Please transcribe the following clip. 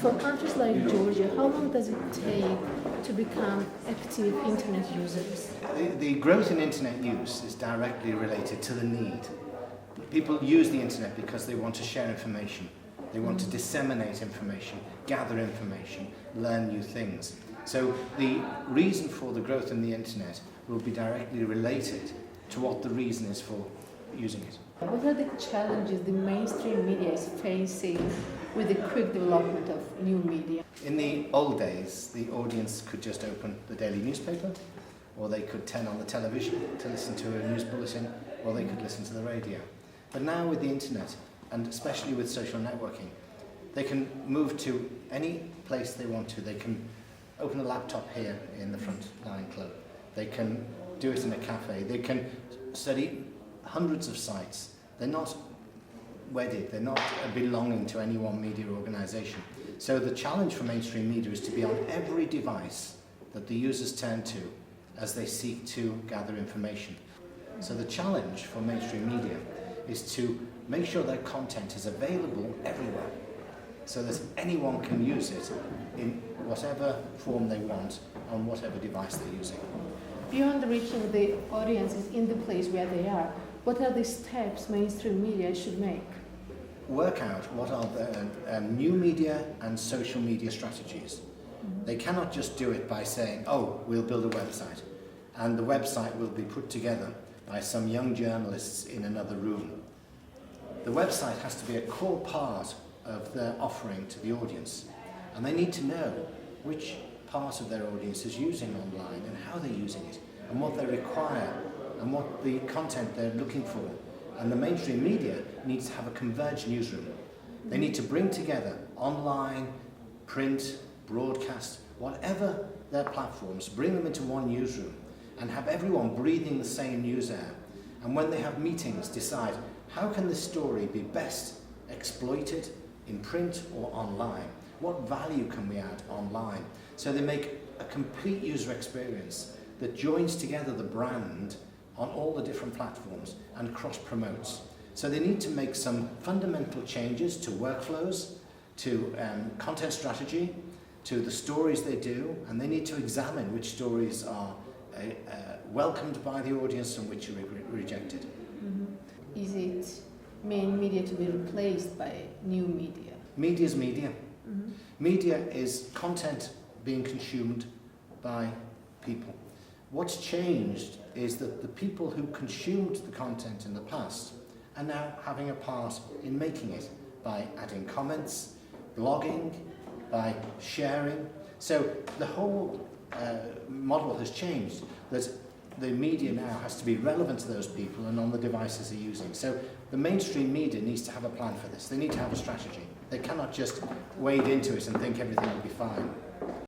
For countries like Georgia, how long does it take to become active internet users? The growth in internet use is directly related to the need. People use the internet because they want to share information. They want to disseminate information, gather information, learn new things. So the reason for the growth in the internet will be directly related to what the reason is for using it. What are the challenges the mainstream media is facing with the quick development of new media? In the old days, the audience could just open the daily newspaper, or they could turn on the television to listen to a news bulletin, or they could listen to the radio. But now with the internet, and especially with social networking, they can move to any place they want to. They can open a laptop here in the front line club. They can do it in a cafe. They can study hundreds of sites. They're not wedded, they're not belonging to any one media organisation. So the challenge for mainstream media is to be on every device that the users turn to as they seek to gather information. So the challenge for mainstream media is to make sure their content is available everywhere, so that anyone can use it in whatever form they want on whatever device they're using. Beyond reaching the audiences in the place where they are, what are the steps mainstream media should make? Work out what are the new media and social media strategies. They cannot just do it by saying, oh, we'll build a website, and the website will be put together by some young journalists in another room. The website has to be a core part of their offering to the audience, and they need to know which part of their audience is using online and how they're using it, and what they require, and what the content they're looking for. And the mainstream media needs to have a converged newsroom. They need to bring together online, print, broadcast, whatever their platforms, bring them into one newsroom and have everyone breathing the same news air. And when they have meetings, decide how can this story be best exploited in print or online? What value can we add online? So they make a complete user experience that joins together the brand on all the different platforms and cross-promotes. So they need to make some fundamental changes to workflows, to content strategy, to the stories they do, and they need to examine which stories are welcomed by the audience and which are rejected. Mm-hmm. Is it main media to be replaced by new media? Media is media. Mm-hmm. Media is content being consumed by people. What's changed is that the people who consumed the content in the past are now having a part in making it by adding comments, blogging, by sharing. So the whole model has changed, that the media now has to be relevant to those people and on the devices they're using. So the mainstream media needs to have a plan for this. They need to have a strategy. They cannot just wade into it and think everything will be fine.